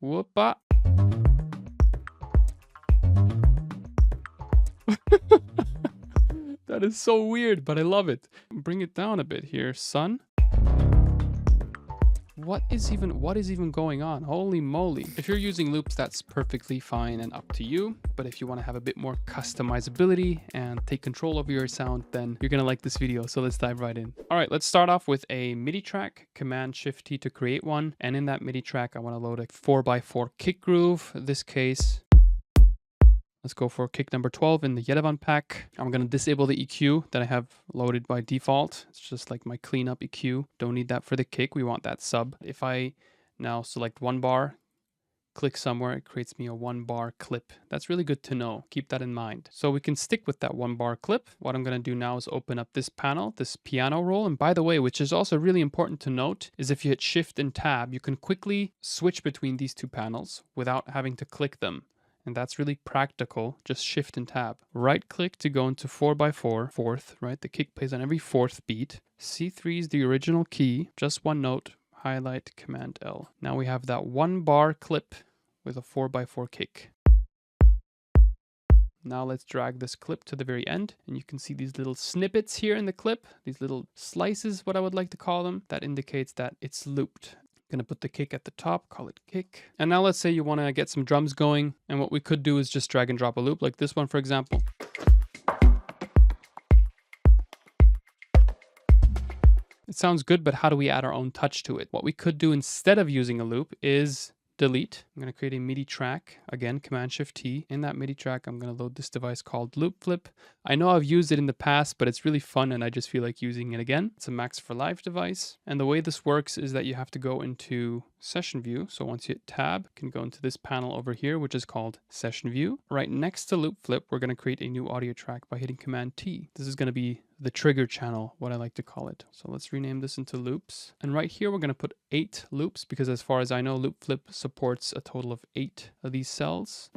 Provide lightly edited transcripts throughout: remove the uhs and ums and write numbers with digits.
Whoopa. That is so weird, but I love it. Bring it down a bit here, son. What is even going on? Holy moly. If you're using loops, that's perfectly fine and up to you. But if you want to have a bit more customizability and take control over your sound, then you're going to like this video. So let's dive right in. All right, let's start off with a MIDI track, Command-Shift-T to create one. And in that MIDI track, I want to load a 4x4 kick groove. In this case, let's go for kick number 12 in the Yerevan pack. I'm going to disable the EQ that I have loaded by default. It's just like my cleanup EQ. Don't need that for the kick. We want that sub. If I now select 1 bar, click somewhere, it creates me a 1 bar clip. That's really good to know. Keep that in mind. So we can stick with that 1 bar clip. What I'm going to do now is open up this panel, this piano roll. And by the way, which is also really important to note, is if you hit Shift and Tab, you can quickly switch between these two panels without having to click them. And that's really practical. Just Shift and Tab. Right click to go into 4x4, fourth, right? The kick plays on every fourth beat. C3 is the original key, just one note, highlight Command L. Now we have that 1 bar clip with a 4x4 kick. Now let's drag this clip to the very end, and you can see these little snippets here in the clip, these little slices, what I would like to call them. That indicates that it's looped. Gonna put the kick at the top, call it kick. And now let's say you want to get some drums going, and what we could do is just drag and drop a loop like this one, for example. It sounds good, but how do we add our own touch to it? What we could do instead of using a loop is delete. I'm going to create a MIDI track. Again, Command-Shift-T. In that MIDI track, I'm going to load this device called Loop Flip. I know I've used it in the past, but it's really fun and I just feel like using it again. It's a Max for Live device. And the way this works is that you have to go into Session View. So once you hit Tab, you can go into this panel over here, which is called Session View. Right next to Loop Flip, we're going to create a new audio track by hitting Command-T. This is going to be the trigger channel, what I like to call it. So let's rename this into loops. And right here, we're going to put 8 loops because as far as I know, Loop Flip supports a total of 8 of these cells.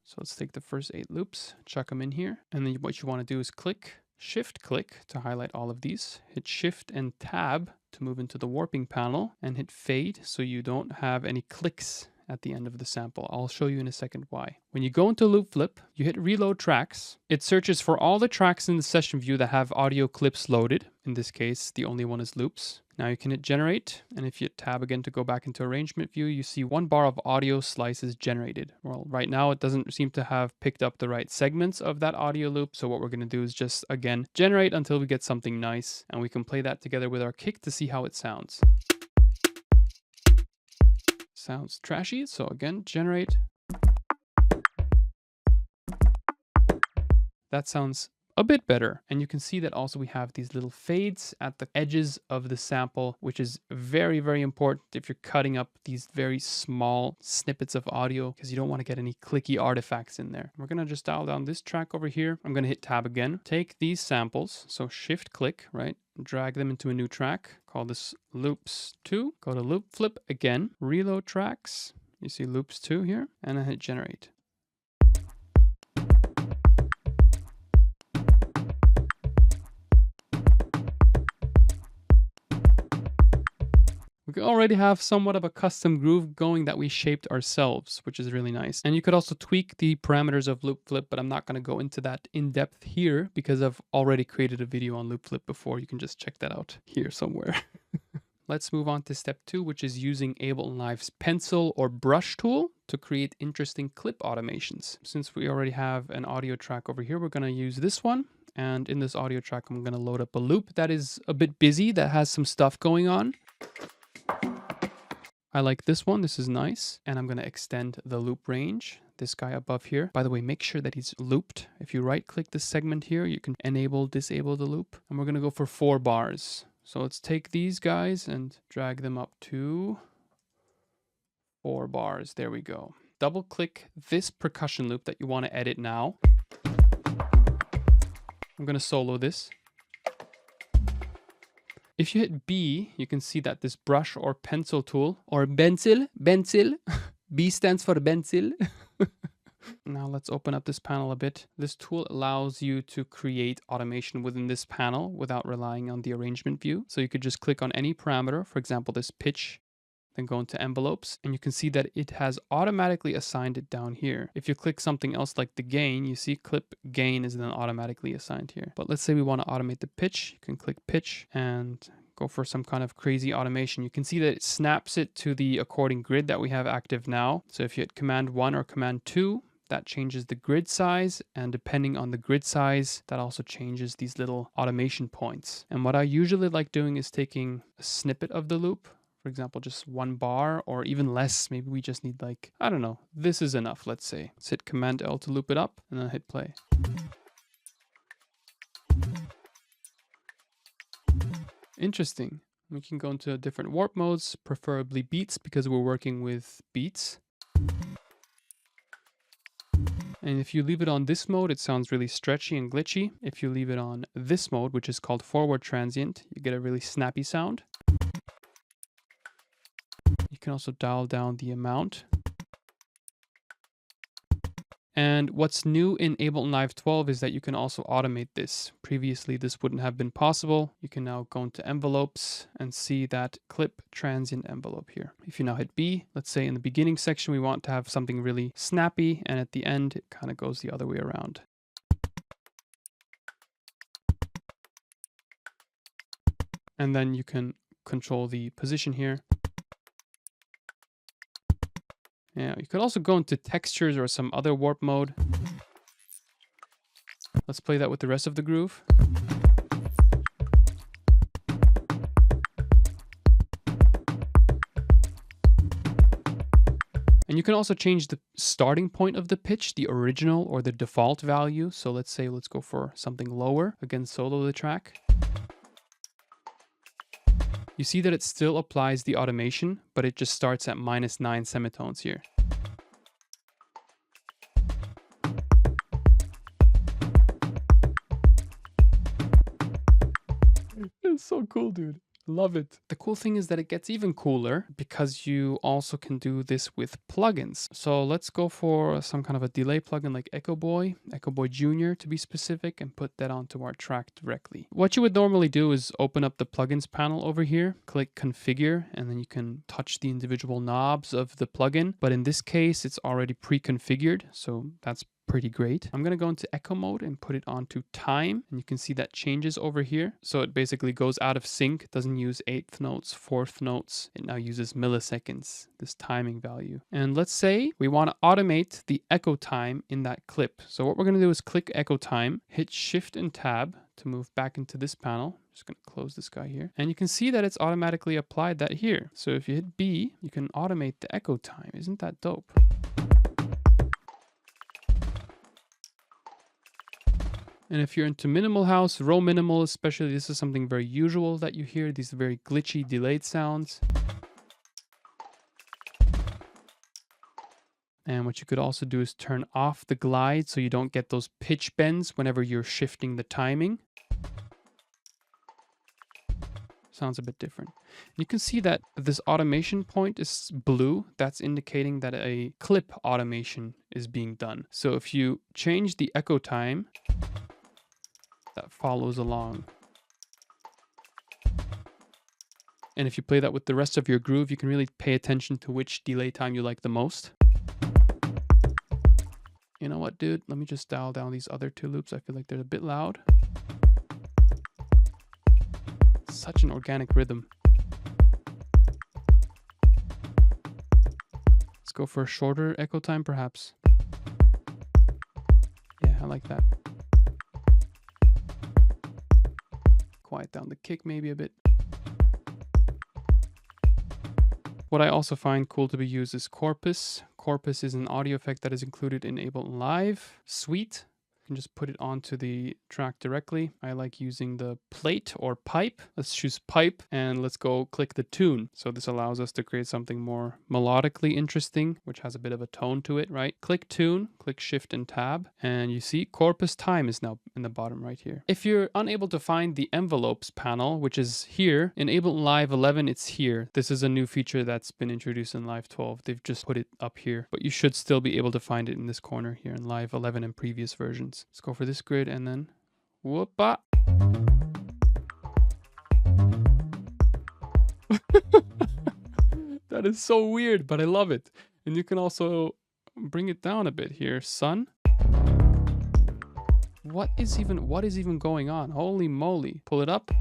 So let's take the first 8 loops, chuck them in here. And then what you want to do is click, Shift click to highlight all of these, hit Shift and Tab to move into the warping panel, and hit Fade so you don't have any clicks at the end of the sample. I'll show you in a second why. When you go into Loop Flip, you hit Reload Tracks. It searches for all the tracks in the session view that have audio clips loaded. In this case, the only one is loops. Now you can hit Generate, and if you hit Tab again to go back into Arrangement View, you see 1 bar of audio slices generated. Well, right now it doesn't seem to have picked up the right segments of that audio loop, so what we're going to do is just, again, generate until we get something nice, and we can play that together with our kick to see how it sounds. Sounds trashy, so again, generate. That sounds a bit better. And you can see that also we have these little fades at the edges of the sample, which is very, very important if you're cutting up these very small snippets of audio because you don't want to get any clicky artifacts in there. We're going to just dial down this track over here. I'm going to hit Tab again. Take these samples, so Shift click, right? Drag them into a new track. Call this Loops 2. Go to Loop Flip again. Reload tracks. You see Loops 2 here. And then hit Generate. We already have somewhat of a custom groove going that we shaped ourselves, which is really nice. And you could also tweak the parameters of Loop Flip, but I'm not going to go into that in depth here because I've already created a video on Loop Flip before. You can just check that out here somewhere. Let's move on to step 2, which is using Ableton Live's pencil or brush tool to create interesting clip automations. Since we already have an audio track over here, we're going to use this one. And in this audio track, I'm going to load up a loop that is a bit busy, that has some stuff going on. I like this one. This is nice. And I'm going to extend the loop range. This guy above here. By the way, make sure that he's looped. If you right click this segment here, you can enable, disable the loop. And we're going to go for 4 bars. So let's take these guys and drag them up to 4 bars. There we go. Double click this percussion loop that you want to edit now. I'm going to solo this. If you hit B, you can see that this brush or pencil tool, or pencil, B stands for pencil. Now let's open up this panel a bit. This tool allows you to create automation within this panel without relying on the arrangement view. So you could just click on any parameter, for example, this pitch, then go into envelopes, and you can see that it has automatically assigned it down here. If you click something else like the gain, you see clip gain is then automatically assigned here. But let's say we want to automate the pitch. You can click pitch and go for some kind of crazy automation. You can see that it snaps it to the according grid that we have active now. So if you hit Command 1 or Command 2, that changes the grid size, and depending on the grid size, that also changes these little automation points. And what I usually like doing is taking a snippet of the loop, for example, just 1 bar or even less. Maybe we just need like, I don't know, this is enough, let's say. Let's hit Command L to loop it up and then hit play. Interesting. We can go into different warp modes, preferably beats because we're working with beats. And if you leave it on this mode, it sounds really stretchy and glitchy. If you leave it on this mode, which is called forward transient, you get a really snappy sound. You can also dial down the amount. And what's new in Ableton Live 12 is that you can also automate this. Previously, this wouldn't have been possible. You can now go into envelopes and see that clip transient envelope here. If you now hit B, let's say in the beginning section, we want to have something really snappy, and at the end, it kind of goes the other way around. And then you can control the position here. Yeah, you could also go into textures or some other warp mode. Let's play that with the rest of the groove. And you can also change the starting point of the pitch, the original or the default value. So let's go for something lower. Again, solo the track. You see that it still applies the automation, but it just starts at -9 semitones here. It's so cool, dude. Love it. The cool thing is that it gets even cooler because you also can do this with plugins. So let's go for some kind of a delay plugin like Echo Boy Junior to be specific, and put that onto our track directly. What you would normally do is open up the plugins panel over here, click configure, and then you can touch the individual knobs of the plugin. But in this case, it's already pre-configured, so that's pretty great. I'm going to go into echo mode and put it onto time, and you can see that changes over here. So it basically goes out of sync, doesn't use 8th notes, 4th notes. It now uses milliseconds, this timing value. And let's say we want to automate the echo time in that clip. So what we're going to do is click echo time, hit shift and tab to move back into this panel. Just going to close this guy here. And you can see that it's automatically applied that here. So if you hit B, you can automate the echo time. Isn't that dope? And if you're into minimal house, raw minimal especially, this is something very usual that you hear, these very glitchy, delayed sounds. And what you could also do is turn off the glide so you don't get those pitch bends whenever you're shifting the timing. Sounds a bit different. You can see that this automation point is blue. That's indicating that a clip automation is being done. So if you change the echo time, that follows along. And if you play that with the rest of your groove, you can really pay attention to which delay time you like the most. You know what, dude? Let me just dial down these other 2 loops. I feel like they're a bit loud. Such an organic rhythm. Let's go for a shorter echo time, perhaps. Yeah, I like that. Quiet down the kick maybe a bit. What I also find cool to be used is Corpus. Corpus is an audio effect that is included in Ableton Live Suite. You can just put it onto the track directly. I like using the plate or pipe. Let's choose pipe and let's go click the tune. So this allows us to create something more melodically interesting, which has a bit of a tone to it, right? Click tune, click shift and tab, and you see Corpus time is now in the bottom right here. If you're unable to find the envelopes panel, which is here, in Ableton Live 11, it's here. This is a new feature that's been introduced in Live 12. They've just put it up here, but you should still be able to find it in this corner here in Live 11 and previous versions. Let's go for this grid and then whoop-a. That That is so weird, but I love it. And you can also bring it down a bit here, son. What is even going on? Holy moly. Pull it up.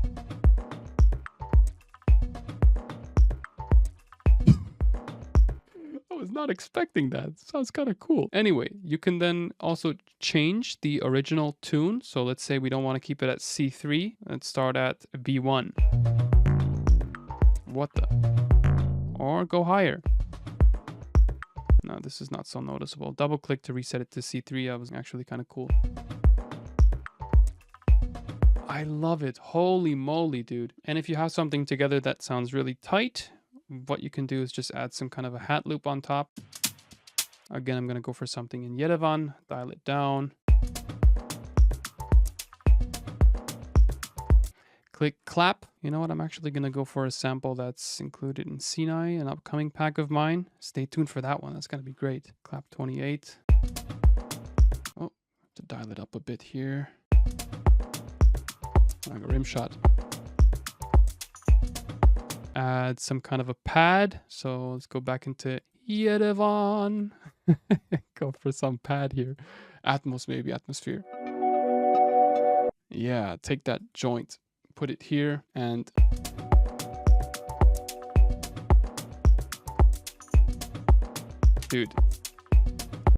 I was not expecting that. Sounds kind of cool. Anyway, you can then also change the original tune. So let's say we don't want to keep it at C3. Let's start at B1. What the? Or go higher. No, this is not so noticeable. Double click to reset it to C3. That was actually kind of cool. I love it. Holy moly, dude. And if you have something together that sounds really tight, what you can do is just add some kind of a hat loop on top. Again, I'm going to go for something in Yerevan, dial it down. Click clap. You know what? I'm actually going to go for a sample that's included in Sinai, an upcoming pack of mine. Stay tuned for that one. That's going to be great. Clap 28. Oh, to dial it up a bit here. Like a rim shot. Add some kind of a pad. So let's go back into Yerevan. Go for some pad here. Atmos, maybe atmosphere. Yeah, take that joint, put it here, and dude,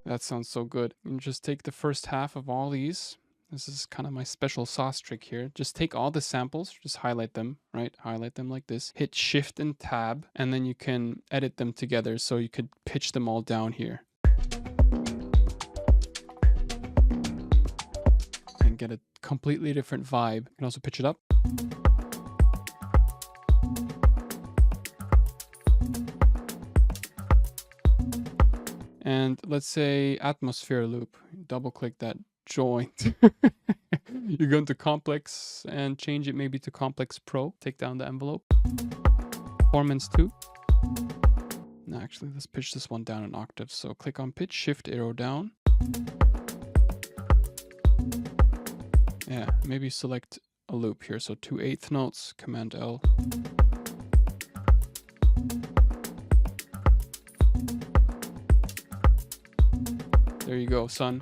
that sounds so good. And just take the first half of all these. This is kind of my special sauce trick here. Just take all the samples, just highlight them, right? Highlight them like this. Hit Shift and Tab, and then you can edit them together so you could pitch them all down here. And get a completely different vibe. You can also pitch it up. And let's say atmosphere loop. Double click that joint. You go into complex and change it maybe to complex pro. Take down the envelope. Performance 2. No, actually, let's pitch this one down an octave. So click on pitch, shift arrow down. Yeah, maybe select a loop here. So 2/8 notes, Command L. There you go, son.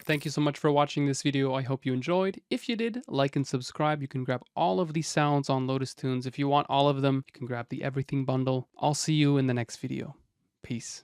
Thank you so much for watching this video. I hope you enjoyed. If you did, like and subscribe. You can grab all of these sounds on Lotus Tunes. If you want all of them, you can grab the Everything bundle. I'll see you in the next video. Peace.